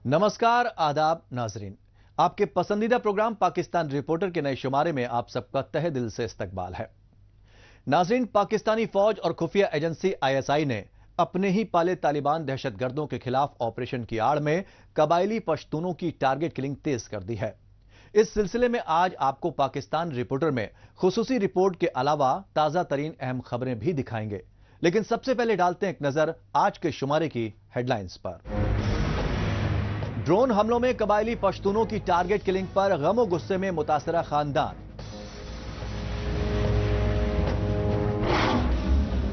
नमस्कार, आदाब नाजरीन। आपके पसंदीदा प्रोग्राम पाकिस्तान रिपोर्टर के नए शुमारे में आप सबका तहे दिल से इस्तकबाल है। नाजरीन, पाकिस्तानी फौज और खुफिया एजेंसी आईएसआई ने अपने ही पाले तालिबान दहशतगर्दों के खिलाफ ऑपरेशन की आड़ में कबायली पश्तूनों की टारगेट किलिंग तेज कर दी है। इस सिलसिले में आज आपको पाकिस्तान रिपोर्टर में खुसूसी रिपोर्ट के अलावा ताजा तरीन अहम खबरें भी दिखाएंगे। लेकिन सबसे पहले डालते हैं एक नजर आज के शुमारे की हेडलाइंस पर। ड्रोन हमलों में कबायली पश्तूनों की टारगेट किलिंग पर गम और गुस्से में मुतासरा खानदान।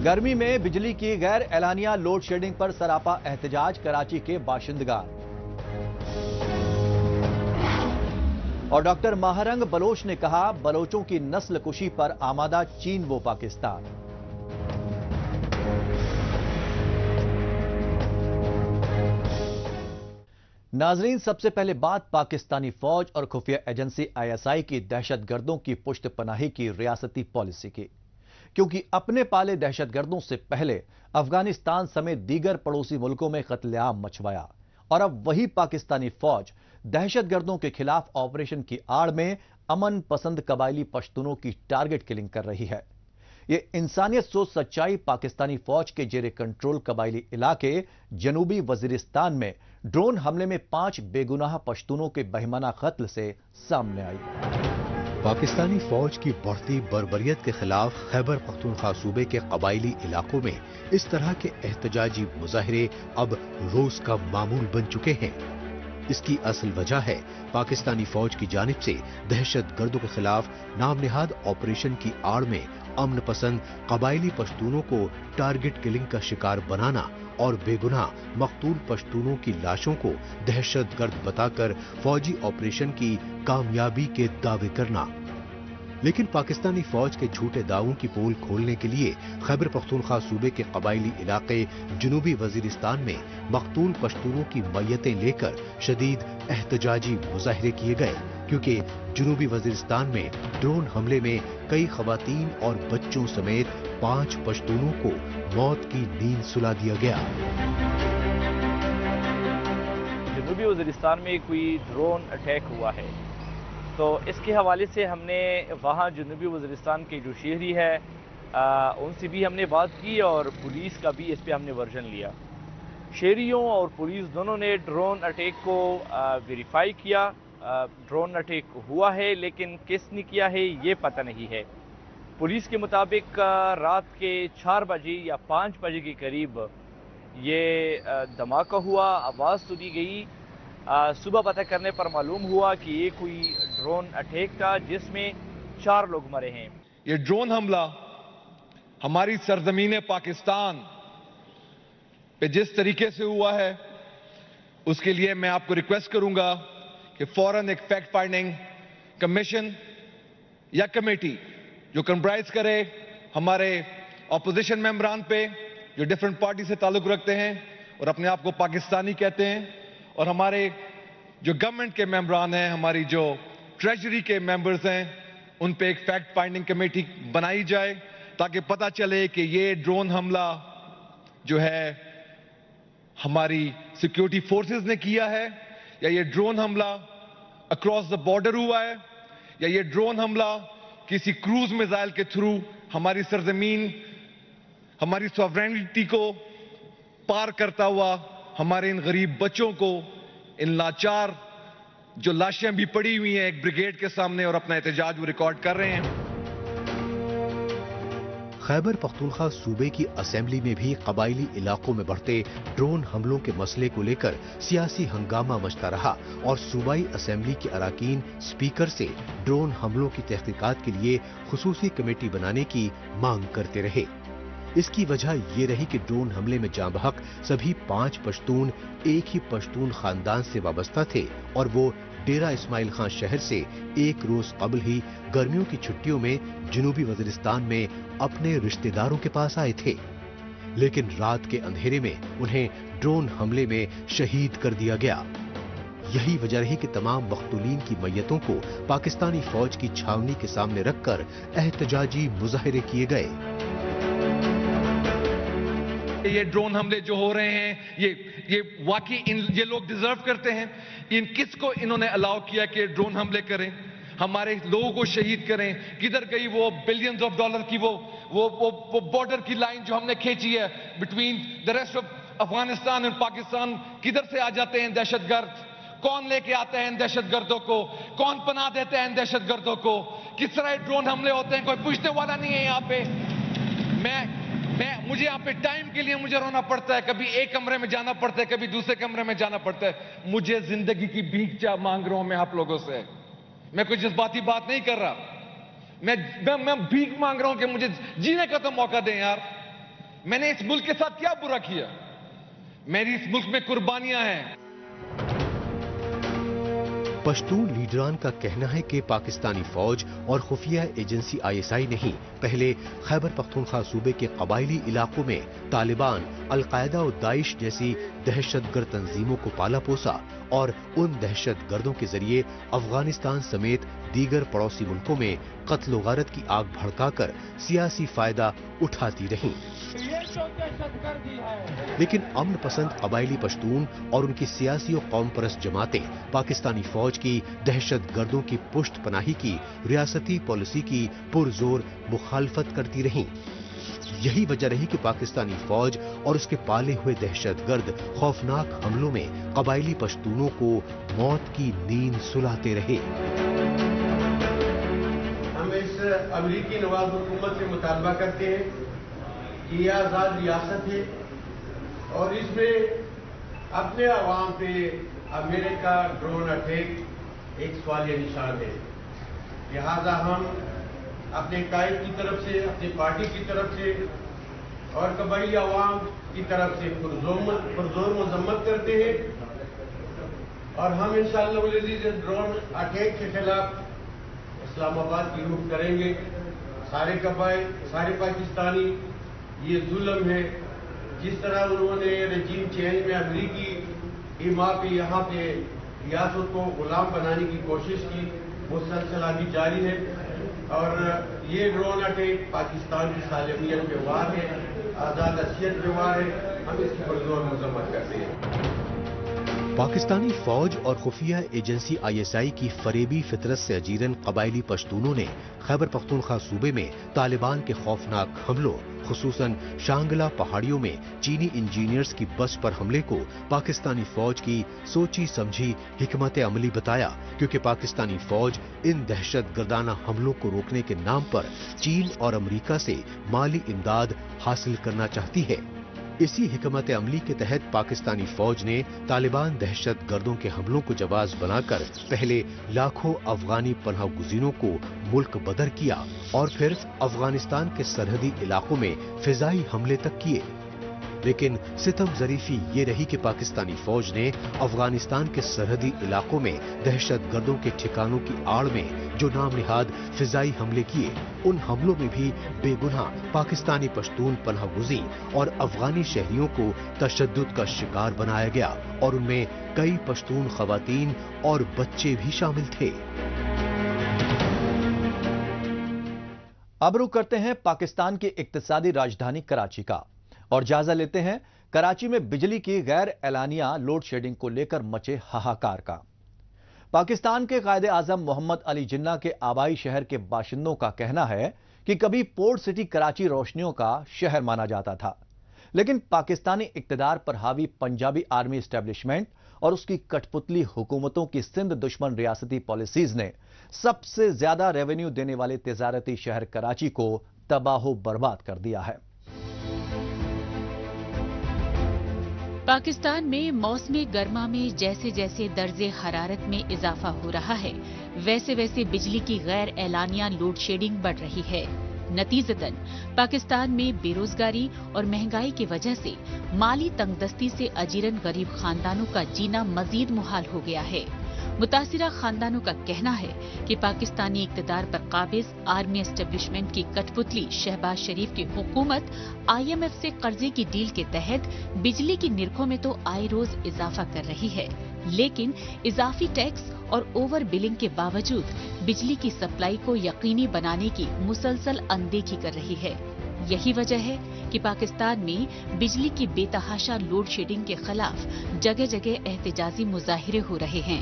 गर्मी में बिजली की गैर एलानिया लोड शेडिंग पर सरापा एहतजाज कराची के बाशिंदगार। और डॉक्टर महारंग बलोच ने कहा, बलोचों की नस्ल कुशी पर आमादा चीन व पाकिस्तान। नाजरीन, सबसे पहले बात पाकिस्तानी फौज और खुफिया एजेंसी आईएसआई की दहशतगर्दों की पुश्त पनाही की रियासती पॉलिसी की, क्योंकि अपने पाले दहशतगर्दों से पहले अफगानिस्तान समेत दीगर पड़ोसी मुल्कों में कत्लेआम मचवाया और अब वही पाकिस्तानी फौज दहशतगर्दों के खिलाफ ऑपरेशन की आड़ में अमन पसंद कबायली पश्तूनों की टारगेट किलिंग कर रही है। ये इंसानियत सोच सच्चाई पाकिस्तानी फौज के जेरे कंट्रोल कबायली इलाके जनूबी वजीरिस्तान में ड्रोन हमले में 5 बेगुनाह पश्तूनों के बहिमाना कत्ल से सामने आई। पाकिस्तानी फौज की बढ़ती बर्बरियत के खिलाफ खैबर पख्तूनख्वा सूबे के कबायली इलाकों में इस तरह के एहतजाजी मुजाहरे अब रोज का मामूल बन चुके हैं। इसकी असल वजह है पाकिस्तानी फौज की जानिब से दहशत गर्दों के खिलाफ नामनिहाद ऑपरेशन की आड़ में अमन पसंद कबायली पश्तूनों को टारगेट किलिंग का शिकार बनाना और बेगुनाह मकतूल पश्तूनों की लाशों को दहशत गर्द बताकर फौजी ऑपरेशन की कामयाबी के दावे करना। लेकिन पाकिस्तानी फौज के झूठे दावों की पोल खोलने के लिए खैबर पख्तूनख्वा सूबे के कबायली इलाके जनूबी वजीरिस्तान में मकतूल पश्तूनों की मैयतें लेकर शदीद एहतजाजी मुजाहरे किए गए, क्योंकि जनूबी वजीरिस्तान में ड्रोन हमले में कई खवातीन और बच्चों समेत 5 पश्तूनों को मौत की नींद सुला दिया गया। जनूबी वजीरिस्तान में कोई ड्रोन अटैक हुआ है, तो इसके हवाले से हमने वहाँ जनूबी वज़ीरिस्तान के जो शहरी है उनसे भी हमने बात की और पुलिस का भी इस पे हमने वर्जन लिया। शहरियों और पुलिस दोनों ने ड्रोन अटैक को वेरीफाई किया। ड्रोन अटैक हुआ है, लेकिन किसने किया है ये पता नहीं है। पुलिस के मुताबिक रात के 4 बजे या 5 बजे के करीब ये धमाका हुआ, आवाज़ सुनी गई। सुबह पता करने पर मालूम हुआ कि ये कोई ड्रोन अटैक था जिसमें 4 लोग मरे हैं। ये ड्रोन हमला हमारी सरजमीन पाकिस्तान पे जिस तरीके से हुआ है, उसके लिए मैं आपको रिक्वेस्ट करूंगा कि फौरन एक फैक्ट फाइंडिंग कमीशन या कमेटी जो कंप्राइज करे हमारे ऑपोजिशन मेंबरान पे जो डिफरेंट पार्टी से ताल्लुक रखते हैं और अपने आप को पाकिस्तानी कहते हैं, और हमारे जो गवर्नमेंट के मेंबरान हैं, हमारी जो ट्रेजरी के मेंबर्स हैं, उन पे एक फैक्ट फाइंडिंग कमेटी बनाई जाए ताकि पता चले कि ये ड्रोन हमला जो है हमारी सिक्योरिटी फोर्सेस ने किया है, या ये ड्रोन हमला अक्रॉस द बॉर्डर हुआ है, या ये ड्रोन हमला किसी क्रूज मिसाइल के थ्रू हमारी सरजमीन, हमारी सॉवरेनिटी को पार करता हुआ हमारे इन गरीब बच्चों को, इन लाचार जो लाशें भी पड़ी हुई हैं एक ब्रिगेड के सामने और अपना एहतजाज वो रिकॉर्ड कर रहे हैं। खैबर पख्तूनख्वा सूबे की असेंबली में भी कबायली इलाकों में बढ़ते ड्रोन हमलों के मसले को लेकर सियासी हंगामा मचता रहा और सूबाई असेंबली के अराकीन स्पीकर से ड्रोन हमलों की तहकीकात के लिए खुसूसी कमेटी बनाने की मांग करते रहे। इसकी वजह ये रही कि ड्रोन हमले में जाँ बहक सभी 5 पश्तून एक ही पश्तून खानदान से वाबस्ता थे और वो डेरा इस्माइल खान शहर से एक रोज कबल ही गर्मियों की छुट्टियों में जनूबी वजीरिस्तान में अपने रिश्तेदारों के पास आए थे। लेकिन रात के अंधेरे में उन्हें ड्रोन हमले में शहीद कर दिया गया। यही वजह रही कि तमाम मख्तूलीन की मैयतों को पाकिस्तानी फौज की छावनी के सामने रखकर एहतजाजी मुजाहरे किए गए। ये ड्रोन हमले जो हो रहे हैं, ये वाकई ये लोग डिजर्व करते हैं? किसको इन्होंने अलाउ किया कि ड्रोन हमले करें, हमारे लोगों को शहीद करें? किधर गई वो बिलियंस ऑफ डॉलर की वो बॉर्डर की लाइन जो हमने खींची है between the rest of Afghanistan and Pakistan? किधर से आ जाते हैं दहशतगर्द? कौन लेके आते हैं दहशतगर्दों को? कौन पनाह देते हैं दहशतगर्दों को? किस तरह ड्रोन हमले होते हैं? कोई पूछने वाला नहीं है यहाँ पे। मुझे यहाँ पे टाइम के लिए मुझे रोना पड़ता है, कभी एक कमरे में जाना पड़ता है, कभी दूसरे कमरे में जाना पड़ता है। मुझे जिंदगी की भीख मांग रहा हूं मैं आप लोगों से। मैं कोई जज्बाती बात नहीं कर रहा, मैं भीख मांग रहा हूं कि मुझे जीने का तो मौका दें यार। मैंने इस मुल्क के साथ क्या बुरा किया? मेरी इस मुल्क में कुर्बानियां हैं। पश्तून लीडरान का कहना है कि पाकिस्तानी फौज और खुफिया एजेंसी ISI ने ही पहले खैबर पख्तूनख्वा सूबे के कबायली इलाकों में तालिबान, अलकायदा और दाइश जैसी दहशतगर्द तंजीमों को पाला पोसा और उन दहशतगर्दों के जरिए अफगानिस्तान समेत दीगर पड़ोसी मुल्कों में कत्ल गारत की आग भड़काकर सियासी फायदा उठाती रहीं। लेकिन अमन पसंद कबायली पश्तून और उनकी सियासी और कौम परस्त जमातें पाकिस्तानी फौज की दहशतगर्दों की पुष्ट पनाही की रियासती पॉलिसी की पुरजोर मुखालफत करती रहीं। यही वजह रही कि पाकिस्तानी फौज और उसके पाले हुए दहशतगर्द खौफनाक हमलों में कबायली पश्तूनों को मौत की नींद सुलाते रहे। हम इस अमरीकी नवाज हुकूमत से मुतालबा करते हैं कि यह आज़ाद रियासत है और इसमें अपने अवाम पे अमेरिका ड्रोन अटैक एक सवालिया निशान है। लिहाजा हम अपने कायद की तरफ से, अपनी पार्टी की तरफ से और कबायली अवाम की तरफ से पुरजोर मजम्मत करते हैं और हम इंशाअल्लाह ड्रोन अटैक के खिलाफ इस्लामाबाद की रुख करेंगे। सारे कबाइल, सारे पाकिस्तानी, ये जुल्म है। जिस तरह उन्होंने रजीम चेंज में अमरीकी इमा पे यहाँ पे रियासत को गुलाम बनाने की कोशिश की, वो सिलसिला भी जारी है और ये ड्रोन अटैक पाकिस्तान की सालमियत पे वार है, आज़ाद असियत पे वार है। हम इसकी पुरजोर मजम्मत करते हैं। पाकिस्तानी फौज और खुफिया एजेंसी ISI की फरेबी फितरत से अजीरन कबायली पश्तूनों ने खैबर पख्तूनख्वा सूबे में तालिबान के खौफनाक हमलों, खुसूसन शांगला पहाड़ियों में चीनी इंजीनियर्स की बस पर हमले को पाकिस्तानी फौज की सोची समझी हिकमत अमली बताया, क्योंकि पाकिस्तानी फौज इन दहशतगर्दाना हमलों को रोकने के नाम पर चीन और अमेरिका से माली इमदाद हासिल करना चाहती है। इसी हिकमत अमली के तहत पाकिस्तानी फौज ने तालिबान दहशतगर्दों के हमलों को जवाब बनाकर पहले लाखों अफगानी पनाह गुज़ीरों को मुल्क बदर किया और फिर अफगानिस्तान के सरहदी इलाकों में फिजाई हमले तक किए। लेकिन सितम ज़रीफी ये रही कि पाकिस्तानी फौज ने अफगानिस्तान के सरहदी इलाकों में दहशतगर्दों के ठिकानों की आड़ में जो नाम निहाद फिजाई हमले किए, उन हमलों में भी बेगुनाह पाकिस्तानी पश्तून पनाह गुज़ी और अफगानी शहरियों को तशद्दुद का शिकार बनाया गया और उनमें कई पश्तून खवातीन और बच्चे भी शामिल थे। अब रुख करते हैं पाकिस्तान की इक्तिसादी राजधानी कराची का और जायजा लेते हैं कराची में बिजली की गैर एलानिया लोड शेडिंग को लेकर मचे हाहाकार का। पाकिस्तान के कायदे आजम मोहम्मद अली जिन्ना के आबाई शहर के बाशिंदों का कहना है कि कभी पोर्ट सिटी कराची रोशनियों का शहर माना जाता था, लेकिन पाकिस्तानी इक्तदार पर हावी पंजाबी आर्मी एस्टेब्लिशमेंट और उसकी कठपुतली हुकूमतों की सिंध दुश्मन रियासती पॉलिसीज ने सबसे ज्यादा रेवेन्यू देने वाले तिजारती शहर कराची को तबाहो बर्बाद कर दिया है। पाकिस्तान में मौसमी गर्मा में जैसे जैसे दर्जे हरारत में इजाफा हो रहा है, वैसे वैसे बिजली की गैर एलानिया लोड शेडिंग बढ़ रही है। नतीजतन पाकिस्तान में बेरोजगारी और महंगाई की वजह से माली तंगदस्ती से अजीरन गरीब खानदानों का जीना मजीद मुहाल हो गया है। मुतासिरा खानदानों का कहना है कि पाकिस्तानी इक्तदार पर काबिज आर्मी एस्टेब्लिशमेंट की कठपुतली शहबाज शरीफ की हुकूमत IMF से कर्जे की डील के तहत बिजली की निरखों में तो आए रोज इजाफा कर रही है, लेकिन इजाफी टैक्स और ओवर बिलिंग के बावजूद बिजली की सप्लाई को यकीनी बनाने की मुसलसल अनदेखी कर रही है। यही वजह है कि पाकिस्तान में बिजली की बेतहाशा लोड शेडिंग के खिलाफ जगह जगह एहतजाजी मुजाहिरे हो रहे हैं।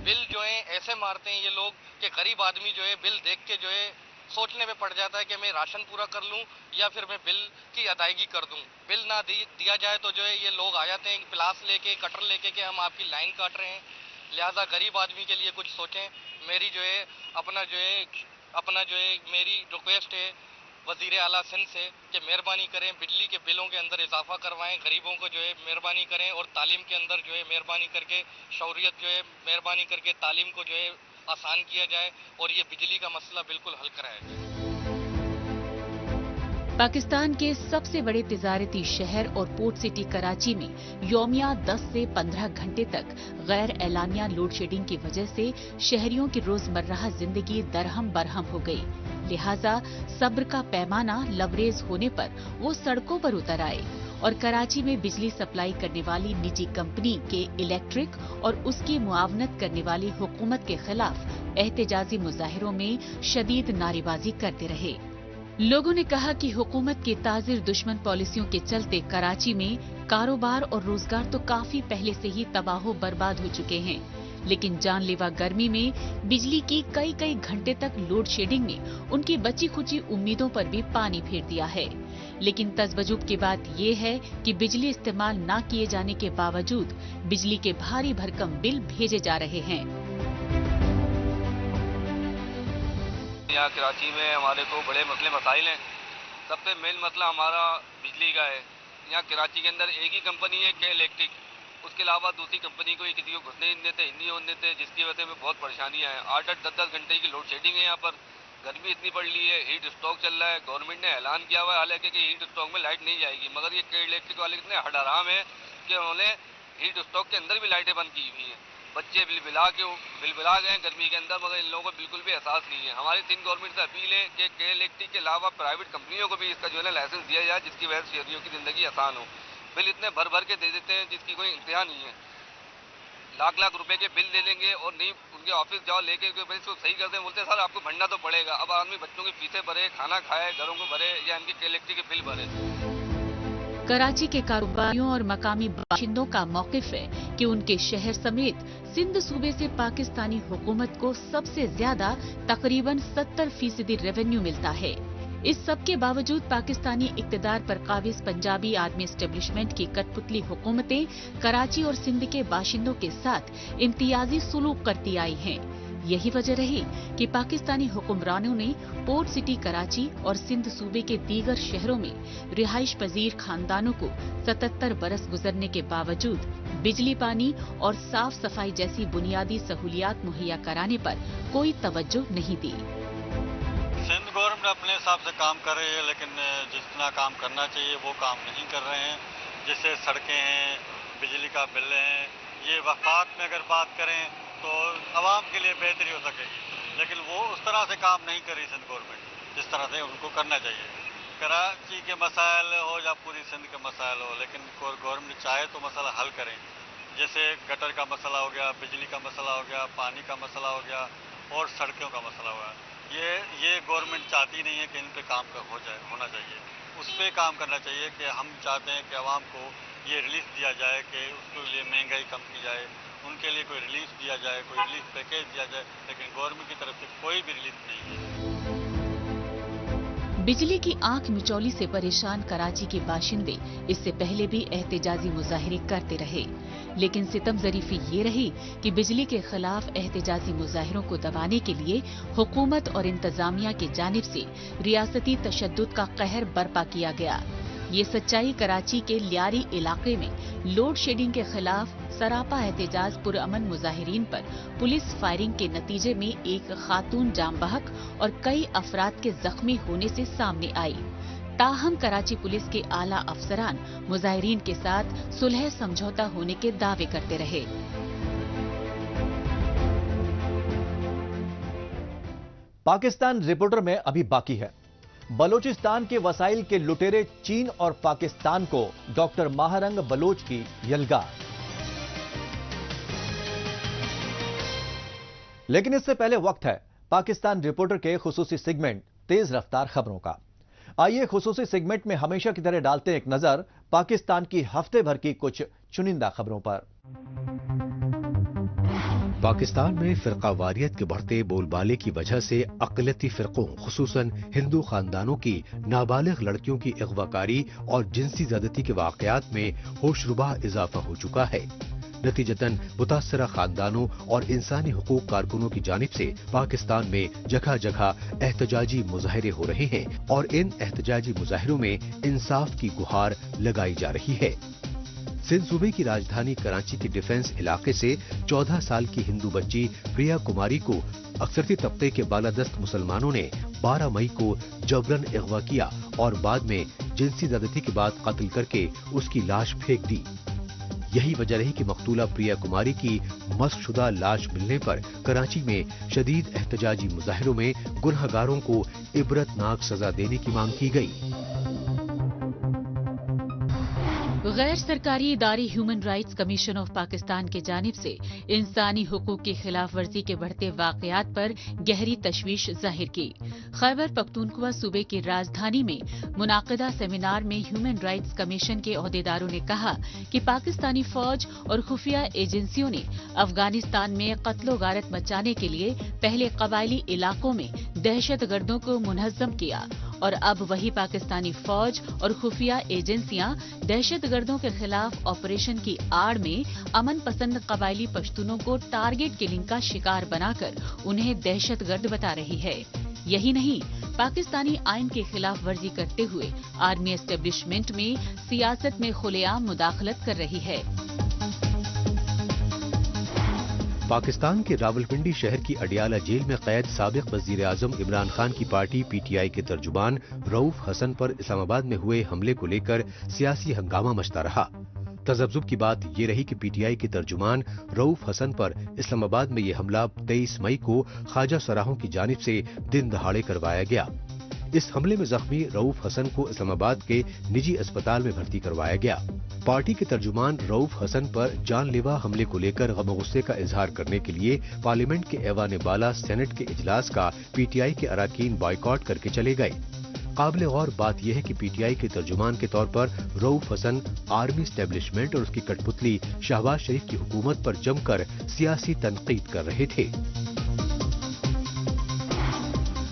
बिल जो है ऐसे मारते हैं ये लोग कि गरीब आदमी जो है बिल देख के जो है सोचने में पड़ जाता है कि मैं राशन पूरा कर लूं या फिर मैं बिल की अदायगी कर दूं। बिल ना दिया जाए तो जो है ये लोग आ जाते हैं प्लास लेके, कटर लेके कि हम आपकी लाइन काट रहे हैं। लिहाजा गरीब आदमी के लिए कुछ सोचें। मेरी जो है अपना जो है मेरी रिक्वेस्ट है वजीर आला सिंध से कि मेहरबानी करें बिजली के बिलों के अंदर इजाफा करवाएं, गरीबों को जो है मेहरबानी करें, और तालीम के अंदर जो है मेहरबानी करके शौरियत जो है मेहरबानी करके तालीम को जो है आसान किया जाए और ये बिजली का मसला बिल्कुल हल कराया जाए। पाकिस्तान के सबसे बड़े तिजारती शहर और पोर्ट सिटी कराची में यौमिया 10 से 15 घंटे तक गैर एलानिया लोड शेडिंग की वजह से शहरियों की रोजमर्रा जिंदगी दरहम बरहम हो गई। लिहाजा सब्र का पैमाना लबरेज होने पर वो सड़कों पर उतर आए और कराची में बिजली सप्लाई करने वाली निजी कंपनी के इलेक्ट्रिक और उसकी मुआवनत करने वाली हुकूमत के खिलाफ एहतजाजी मुजाहिरों में शदीद नारेबाजी करते रहे। लोगों ने कहा कि हुकूमत की ताजिर दुश्मन पॉलिसियों के चलते कराची में कारोबार और रोजगार तो काफी पहले से ही तबाह बर्बाद हो चुके हैं, लेकिन जानलेवा गर्मी में बिजली की कई घंटे तक लोड शेडिंग ने उनकी बची खुची उम्मीदों पर भी पानी फेर दिया है। लेकिन तजबजुब की बात ये है कि बिजली इस्तेमाल न किए जाने के बावजूद बिजली के भारी भरकम बिल भेजे जा रहे हैं। यहाँ कराची में हमारे को बड़े मसले मसाइल हैं। सबसे मेन मसला हमारा बिजली का है। यहाँ कराची के अंदर एक ही कंपनी है के इलेक्ट्रिक, उसके अलावा दूसरी कंपनी को किसी को घुसने नहीं देते, नहीं होने देते, जिसकी वजह से बहुत परेशानियाँ हैं। 8-8, 10-10 घंटे की लोड शेडिंग है। यहाँ पर गर्मी इतनी पड़ रही है, हीट स्ट्रोक चल रहा है। गवर्नमेंट ने ऐलान किया हुआ है हालांकि कि हीट स्ट्रोक में लाइट नहीं जाएगी, मगर ये के इलेक्ट्रिक वाले इतने हड़ाराम है कि उन्होंने हीट स्ट्रोक के अंदर भी लाइटें बंद की हुई हैं। बच्चे बिलबिला गए हैं गर्मी के अंदर, मगर इन लोगों को बिल्कुल भी एहसास नहीं है। हमारी सिंध गवर्नमेंट से अपील है कि के इलेक्ट्रिक के अलावा प्राइवेट कंपनियों को भी इसका जो है ना लाइसेंस दिया जाए, जिसकी वजह से शहरियों की जिंदगी आसान हो। बिल इतने भर के दे देते हैं जिसकी कोई इंतहा नहीं है। लाख रुपए के बिल ले लेंगे और नहीं उनके ऑफिस जाओ लेके इसको सही करते हैं, बोलते हैं सर आपको भरना तो पड़ेगा। अब आदमी बच्चों की फीसें भरे, खाना खाए, घरों को भरे या इनके के इलेक्ट्रिक के बिल भरे। कराची के कारोबारियों और मकामी बाशिंदों का मौकिफ है कि उनके शहर समेत सिंध सूबे से पाकिस्तानी हुकूमत को सबसे ज्यादा तकरीबन 70% रेवेन्यू मिलता है। इस सब के बावजूद पाकिस्तानी इक्तदार पर काबिज पंजाबी आर्मी एस्टेब्लिशमेंट की कठपुतली हुकूमतें कराची और सिंध के बाशिंदों के साथ इम्तियाजी सुलूक करती आई हैं। यही वजह रही कि पाकिस्तानी हुक्मरानों ने पोर्ट सिटी कराची और सिंध सूबे के दीगर शहरों में रिहाइश पजीर खानदानों को 77 बरस गुजरने के बावजूद बिजली, पानी और साफ सफाई जैसी बुनियादी सहूलियात मुहैया कराने पर कोई तवज्जो नहीं दी। सिंध गवर्नमेंट अपने हिसाब से काम कर रही है, लेकिन जितना काम करना चाहिए वो काम नहीं कर रहे हैं। जैसे सड़कें हैं, बिजली का बिल है, ये वफाक में अगर बात करें तो आवाम के लिए बेहतरी हो सकेगी, लेकिन वो उस तरह से काम नहीं कर रही सिंध गवर्नमेंट जिस तरह से उनको करना चाहिए। कराची के मसाइल हो या पूरी सिंध के मसाइल हो, लेकिन गवर्नमेंट चाहे तो मसला हल करें। जैसे गटर का मसला हो गया, बिजली का मसला हो गया, पानी का मसला हो गया और सड़कों का मसला हुआ। ये गवर्नमेंट चाहती नहीं है कि इन पे काम होना चाहिए। उस पर काम करना चाहिए कि हम चाहते हैं कि आवाम को ये रिलीफ दिया जाए कि उसके लिए महंगाई कम की जाए, उनके लिए कोई रिलीफ दिया जाए, कोई रिलीफ पैकेज दिया जाए, लेकिन गवर्नमेंट की तरफ से कोई भी रिलीफ नहीं है। बिजली की आंख मिचौली से परेशान कराची के बाशिंदे इससे पहले भी एहतजाजी मुजाहिरे करते रहे, लेकिन सितम ज़रीफी ये रही कि बिजली के खिलाफ एहतजाजी मुजाहिरों को दबाने के लिए हुकूमत और इंतजामिया की जानिब से रियासती तशद्दुद का कहर बर्पा किया गया। ये सच्चाई कराची के लियारी इलाके में लोड शेडिंग के खिलाफ सरापा एहतजाज पुरअमन मुजाहिरीन पर पुलिस फायरिंग के नतीजे में एक खातून जाम बहक और कई अफराद के जख्मी होने से सामने आई। ताहम कराची पुलिस के आला अफसरान मुजाहिरीन के साथ सुलह समझौता होने के दावे करते रहे। पाकिस्तान रिपोर्टर में अभी बाकी है। बलोचिस्तान के वसाइल के लुटेरे चीन और पाकिस्तान को डॉक्टर महारंग बलोच की यलगार। लेकिन इससे पहले वक्त है पाकिस्तान रिपोर्टर के खुसूसी सेगमेंट तेज रफ्तार खबरों का। आइए खुसूसी सेगमेंट में हमेशा की तरह डालते हैं एक नजर पाकिस्तान की हफ्ते भर की कुछ चुनिंदा खबरों पर। पाकिस्तान में फिरकावारियत के बढ़ते बोलबाले की वजह से अक़लियती फिरकों खुसूसन हिंदू खानदानों की नाबालिग लड़कियों की अगवाकारी और जिनसी ज़्यादती के वाक़यात में होशरुबा इजाफा हो चुका है। नतीजतन मुतासरा खानदानों और इंसानी हुकूक कारकुनों की जानिब से पाकिस्तान में जगह जगह एहतजाजी मुजाहरे हो रहे हैं और इन एहतजाजी मुजाहरों में इंसाफ की गुहार लगाई जा रही है। सिंध सूबे की राजधानी कराची के डिफेंस इलाके से 14 साल की हिंदू बच्ची प्रिया कुमारी को अक्सरती तबके के बालादस्त मुसलमानों ने 12 मई को जबरन अगवा किया और बाद में जिनसी ज़्यादती के बाद कत्ल करके उसकी लाश फेंक दी। यही वजह रही कि मकतूला प्रिया कुमारी की मस्कशुदा लाश मिलने पर कराची में शदीद एहतजाजी मुजाहिरों में गुनहगारों को इबरतनाक सजा देने की मांग की गई। गैर सरकारी इदारे human rights commission of Pakistan की जानिब से इंसानी हुकूक की खिलाफ वर्जी के बढ़ते वाकयात पर गहरी तशवीश जाहिर की। खैबर पख्तूनख्वा सूबे की राजधानी में मुनाकिदा सेमिनार में ह्यूमन राइट्स कमीशन के ओहदेदारों ने कहा कि पाकिस्तानी फौज और खुफिया एजेंसियों ने अफगानिस्तान में कत्लो गारत मचाने के लिए पहले कबायली इलाकों में दहशतगर्दों को मुनज़्ज़म किया और अब वही पाकिस्तानी फौज और खुफिया एजेंसियां दहशतगर्दों के खिलाफ ऑपरेशन की आड़ में अमन पसंद कबायली पश्तूनों को टारगेट किलिंग का शिकार बनाकर उन्हें दहशतगर्द बता रही है। यही नहीं, पाकिस्तानी आइन के खिलाफ वर्जी करते हुए आर्मी एस्टेब्लिशमेंट में सियासत में खुलेआम मुदाखलत कर रही है। पाकिस्तान के रावलपिंडी शहर की अडियाला जेल में कैद साबिक वजीर आजम इमरान खान की पार्टी पीटीआई के तर्जुमान रऊफ हसन पर इस्लामाबाद में हुए हमले को लेकर सियासी हंगामा मचता रहा। तजब्जुब की बात ये रही कि पीटीआई के तर्जुमान रऊफ हसन पर इस्लामाबाद में ये हमला 23 मई को ख्वाजा सराहों की जानिब से दिन दहाड़े करवाया गया। इस हमले में जख्मी रऊफ हसन को इस्लामाबाद के निजी अस्पताल में भर्ती करवाया गया। पार्टी के तर्जुमान रऊफ हसन पर जानलेवा हमले को लेकर गम गुस्से का इजहार करने के लिए पार्लियामेंट के ऐवान बाला सेनेट के इजलास का पीटीआई के अरकान बॉयकॉट करके चले गए। काबिल गौर बात यह है कि पीटीआई के तर्जुमान के तौर पर रऊफ हसन आर्मी एस्टेब्लिशमेंट और उसकी कठपुतली शहबाज शरीफ की हुकूमत पर जमकर सियासी तनकीद कर रहे थे।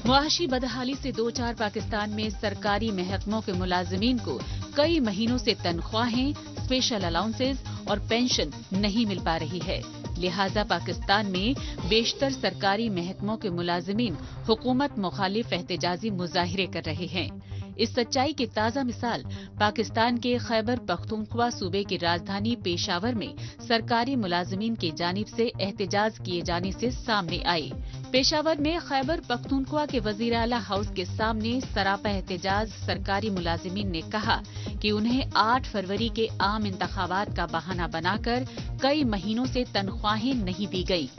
मुआशी बदहाली से दो चार पाकिस्तान में सरकारी महकमों के मुलाजिमीन को कई महीनों से तनख्वाहें, स्पेशल अलाउंसेस और पेंशन नहीं मिल पा रही है। लिहाजा पाकिस्तान में बेशतर सरकारी महकमों के मुलाजिमीन हुकूमत मुखालिफ एहतजाजी मुजाहिरे कर रहे हैं। इस सच्चाई की ताज़ा मिसाल पाकिस्तान के खैबर पख्तूनख्वा सूबे की राजधानी पेशावर में सरकारी मुलाजिमीन की जानिब से एहतजाज किए जाने से सामने आई। पेशावर में खैबर पख्तूनख्वा के वजीर आला हाउस के सामने सरापा एहतजाज सरकारी मुलाजिमीन ने कहा कि उन्हें 8 फरवरी के आम इंतखाबात का बहाना बनाकर कई महीनों से तनख्वाहें नहीं दी गई,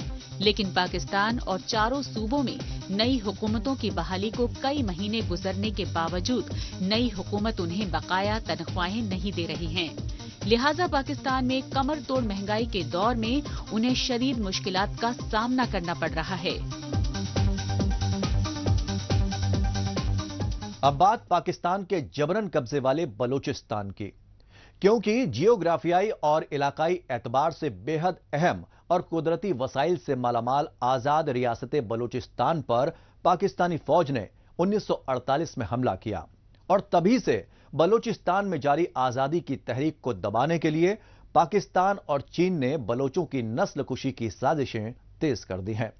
लेकिन पाकिस्तान और चारों सूबों में नई हुकूमतों की बहाली को कई महीने गुजरने के बावजूद नई हुकूमत उन्हें बकाया तनख्वाहें नहीं दे रही है। लिहाजा पाकिस्तान में कमर तोड़ महंगाई के दौर में उन्हें शदीद मुश्किलात का सामना करना पड़ रहा है। अब बात पाकिस्तान के जबरन कब्जे वाले बलूचिस्तान की, क्योंकि जियोग्राफियाई और इलाकाई एतबार से बेहद अहम और कुदरती वसाइल से मालामाल आजाद रियासत बलूचिस्तान पर पाकिस्तानी फौज ने 1948 में हमला किया और तभी से बलूचिस्तान में जारी आजादी की तहरीक को दबाने के लिए पाकिस्तान और चीन ने बलोचों की नस्ल कुशी की साजिशें तेज कर दी हैं।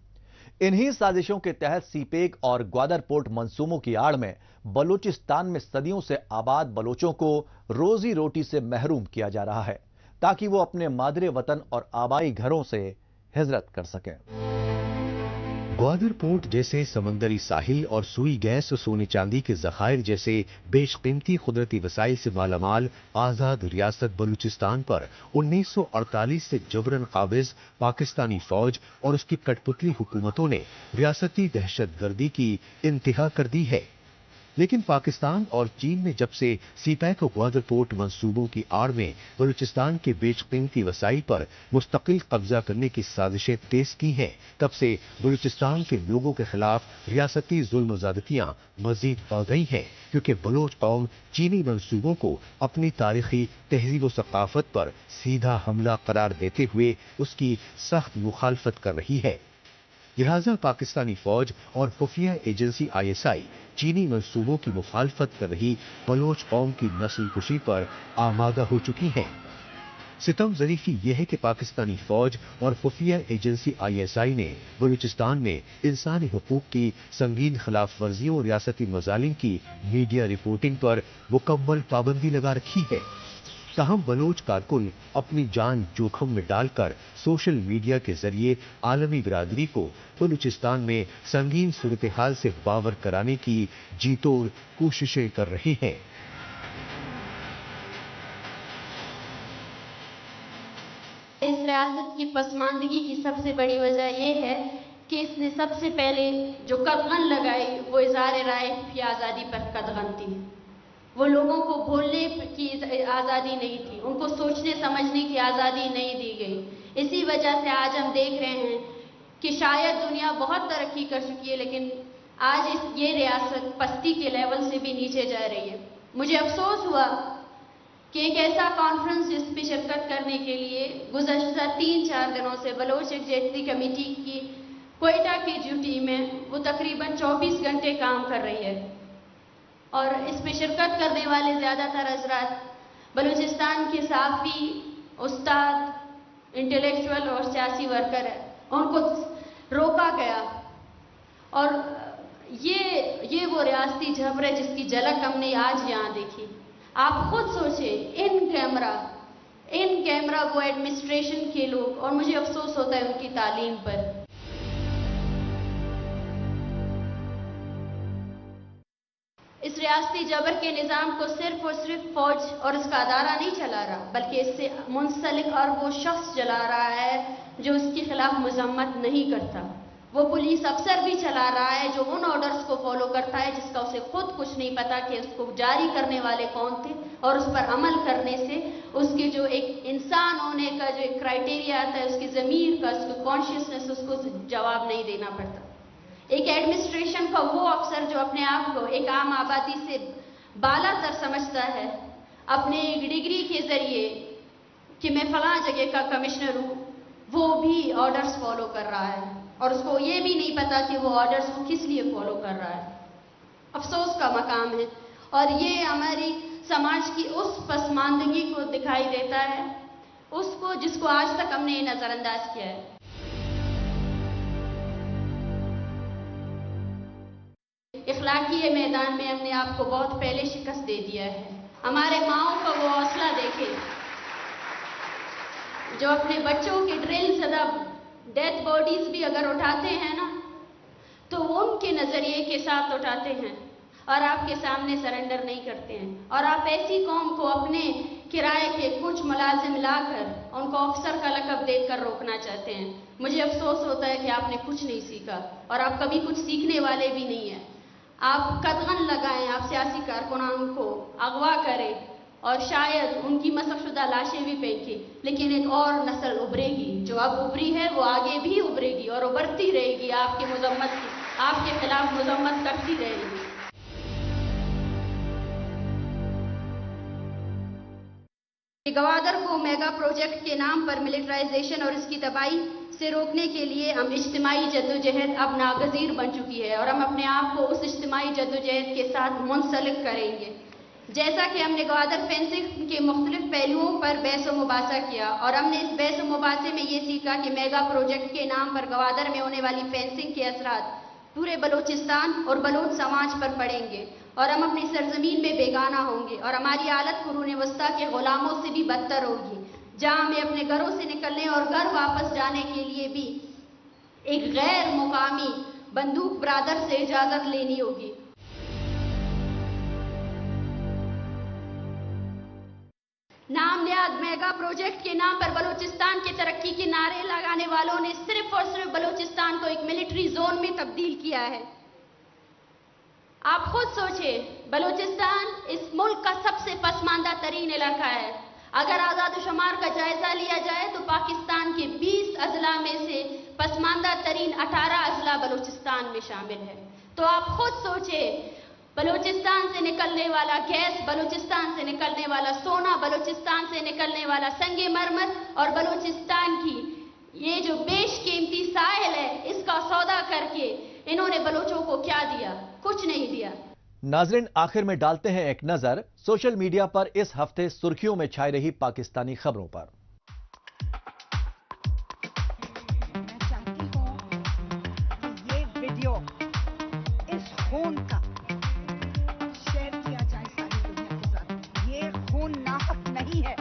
इन्हीं साजिशों के तहत सीपेक और ग्वादर पोर्ट मंसूबों की आड़ में बलूचिस्तान में सदियों से आबाद बलोचों को रोजी रोटी से महरूम किया जा रहा है ताकि वो अपने मादरे वतन और आबाई घरों से हिजरत कर सकें। ग्वादर पोर्ट जैसे समंदरी साहिल और सुई गैस और सोने चांदी के जखायर जैसे बेशकीमती कुदरती वसाइल से मालामाल आजाद रियासत बलूचिस्तान पर 1948 से जबरन काबिज पाकिस्तानी फौज और उसकी कठपुतली हुकूमतों ने रियासती दहशत गर्दी की इंतहा कर दी है। लेकिन पाकिस्तान और चीन ने जब से सीपैक ग्वादर पोर्ट मंसूबों की आड़ में बलूचिस्तान के बेशकीमती वसाइल पर मुस्तकिल कब्जा करने की साजिशें तेज की हैं, तब से बलूचिस्तान के लोगों के खिलाफ रियासती जुल्म ज़्यादतियां मजीद बढ़ गई हैं, क्योंकि बलोच कौम चीनी मंसूबों को अपनी तारीखी तहजीब व सकाफत पर सीधा हमला करार देते हुए उसकी सख्त मुखालफत कर रही है। लिहाजा पाकिस्तानी फौज और खुफिया एजेंसी ISI चीनी मंसूबों की मुखालफत कर रही बलोच कौम की नस्ल कुशी पर आमादा हो चुकी हैं। सितम ज़रीफ़ी यह है कि पाकिस्तानी फौज और खुफिया एजेंसी ISI ने बलूचिस्तान में इंसानी हुकूक की संगीन खिलाफ वर्जियों और रियासती मजालिम की मीडिया रिपोर्टिंग पर मुकम्मल पाबंदी लगा रखी है। ताहम बलोच कारकुन अपनी जान जोखम में डालकर सोशल मीडिया के जरिए आलमी बिरादरी को बलूचिस्तान में संगीन सूरत हाल से बावर कराने की जी तोड़ कोशिशें कर रहे हैं। इस रियासत की पसमानदगी की सबसे बड़ी वजह यह है कि इसने सबसे पहले जो कदगन लगाई वो इज़हार राय की आज़ादी पर कदगन थी। वो लोगों को बोलने की आज़ादी नहीं थी, उनको सोचने समझने की आज़ादी नहीं दी गई। इसी वजह से आज हम देख रहे हैं कि शायद दुनिया बहुत तरक्की कर चुकी है, लेकिन आज ये रियासत पस्ती के लेवल से भी नीचे जा रही है। मुझे अफसोस हुआ कि एक ऐसा कॉन्फ्रेंस जिस पे शिरकत करने के लिए गुज़श्ता 3-4 दिनों से बलोच एग्जीक्यूटिव कमेटी की क्वेटा की जो टीम है वो तकरीबन 24 घंटे काम कर रही है, और इस पे शिरकत करने वाले ज़्यादातर हज़रात बलूचिस्तान के साफ़ी, उस्ताद, इंटेलेक्चुअल और सियासी वर्कर है। उनको रोका गया, और ये वो रियासती जबर है जिसकी झलक हमने आज यहाँ देखी। आप खुद सोचें, इन कैमरा वो एडमिनिस्ट्रेशन के लोग, और मुझे अफसोस होता है उनकी तालीम पर। इस रियासती जबर के निज़ाम को सिर्फ और सिर्फ फौज और उसका अदारा नहीं चला रहा, बल्कि इससे मुंसलिक और वो शख्स चला रहा है जो उसके खिलाफ मजम्मत नहीं करता। वो पुलिस अफसर भी चला रहा है जो उन ऑर्डर्स को फॉलो करता है जिसका उसे खुद कुछ नहीं पता कि उसको जारी करने वाले कौन थे, और उस पर अमल करने से उसके जो एक इंसान होने का जो एक क्राइटेरिया आता है, उसकी ज़मीर का, उसकी कॉन्शियसनेस, उसको जवाब नहीं देना पड़ता। एक एडमिनिस्ट्रेशन का वो अफसर जो अपने आप को एक आम आबादी से बालातर समझता है, अपने एक डिग्री के जरिए कि मैं फलां जगह का कमिश्नर हूँ, वो भी ऑर्डर्स फॉलो कर रहा है, और उसको ये भी नहीं पता कि वो ऑर्डर्स को किस लिए फॉलो कर रहा है। अफसोस का मकाम है, और ये हमारी समाज की उस पसमानदगी को दिखाई देता है, उसको जिसको आज तक हमने नज़रअंदाज किया है। इखलाकी मैदान में हमने आपको बहुत पहले शिकस्त दे दिया है। हमारे माओं का वो हौसला देखें जो अपने बच्चों की ड्रिल ज़दा डेथ बॉडीज भी अगर उठाते हैं ना, तो उनके नज़रिए के साथ उठाते हैं और आपके सामने सरेंडर नहीं करते हैं। और आप ऐसी कौम को अपने किराए के कुछ मुलाजिम लाकर उनको अफसर का लक़ब देकर रोकना चाहते हैं। मुझे अफसोस होता है कि आपने कुछ नहीं सीखा, और आप कभी कुछ सीखने वाले भी नहीं हैं। आप कदगन लगाएं, आप सियासी कारकुनान को अगवा करें और शायद उनकी मसफशुदा लाशें भी फेंकें, लेकिन एक और नस्ल उभरेगी। जो अब उभरी है वो आगे भी उभरेगी और उभरती रहेगी, आपके मुजम्मत की, आपके खिलाफ मुजम्मत करती रहेगी। गवादर को मेगा प्रोजेक्ट के नाम पर मिलिटराइजेशन और इसकी तबाही से रोकने के लिए हम इज्तिमाई जद्दोजहद अब नागज़ीर बन चुकी है, और हम अपने आप को उस इज्तिमाई जद्दोजहद के साथ मुंसलिक करेंगे। जैसा कि हमने गवादर फेंसिंग के मुख्तलिफ पहलुओं पर बहस व मुबासा किया, और हमने इस बहस व मुबासे में ये सीखा कि मेगा प्रोजेक्ट के नाम पर गवादर में होने वाली फेंसिंग के असरात पूरे बलूचिस्तान और बलोच समाज पर पड़ेंगे, और हम अपनी सरजमीन में बेगाना होंगे, और हमारी हालत कुरून वस्ता के गुलामों से भी बदतर होगी, जहां हमें अपने घरों से निकलने और घर वापस जाने के लिए भी एक गैर मुकामी बंदूक ब्रादर से इजाजत लेनी होगी। नाम नियाद मेगा प्रोजेक्ट के नाम पर बलूचिस्तान की तरक्की के नारे लगाने वालों ने सिर्फ और सिर्फ बलूचिस्तान को एक मिलिट्री जोन में तब्दील किया है। आप खुद सोचें, बलूचिस्तान इस मुल्क का सबसे पसमानदा तरीन इलाका है। अगर आज़ाद शुमार का जायजा लिया जाए तो पाकिस्तान के 20 अजला में से पसमानदा तरीन 18 अजला बलूचिस्तान में शामिल है। तो आप खुद सोचें, बलूचिस्तान से निकलने वाला गैस, बलूचिस्तान से निकलने वाला सोना, बलूचिस्तान से निकलने वाला संगे मरमर और बलूचिस्तान की ये जो बेशकीमती साहिल है, इसका सौदा करके इन्होंने बलूचों को क्या दिया? कुछ नहीं दिया। नाज़रीन, आखिर में डालते हैं एक नजर सोशल मीडिया पर इस हफ्ते सुर्खियों में छाई रही पाकिस्तानी खबरों पर। मैं चाहती हूं कि ये वीडियो इस खून का शेयर किया जाए सारी दुनिया के साथ। ये खून नाहक नहीं है,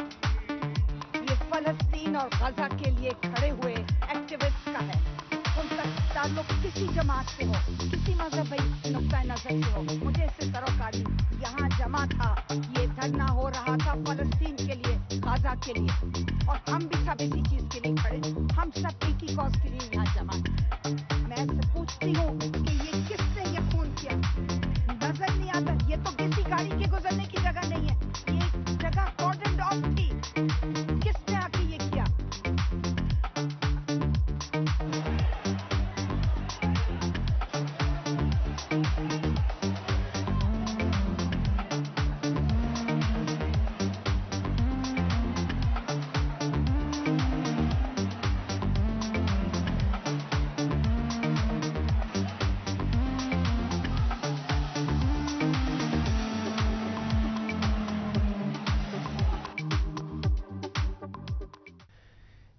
ये फलस्तीन और गजा के लिए खड़े हुए एक्टिविस्ट का है। उनका ताल्लुक किसी जमात से हो, किसी मजहबी नुक्ता नजर से हो, मुझे इससे सरोकारी। यहाँ जमा था, ये धरना हो रहा था फलस्तीन के लिए, गाजा के लिए, और हम भी सब इसी चीज के लिए खड़े। हम सब एक ही कॉज के लिए यहाँ जमा थे। मैं इससे पूछती हूँ कि ये किसने ये खून किया? नजर नहीं आता। ये तो किसी गाड़ी के गुजरने की जगह नहीं है, ये जगह कॉर्डन ऑफ थी। किसने आके ये किया?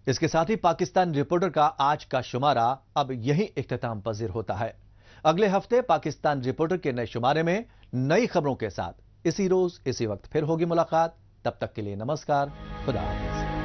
इसके साथ ही पाकिस्तान रिपोर्टर का आज का शुमारा अब यहीं इख्तिताम पजीर होता है। अगले हफ्ते पाकिस्तान रिपोर्टर के नए शुमारे में नई खबरों के साथ इसी रोज इसी वक्त फिर होगी मुलाकात। तब तक के लिए नमस्कार, खुदा हाफिज।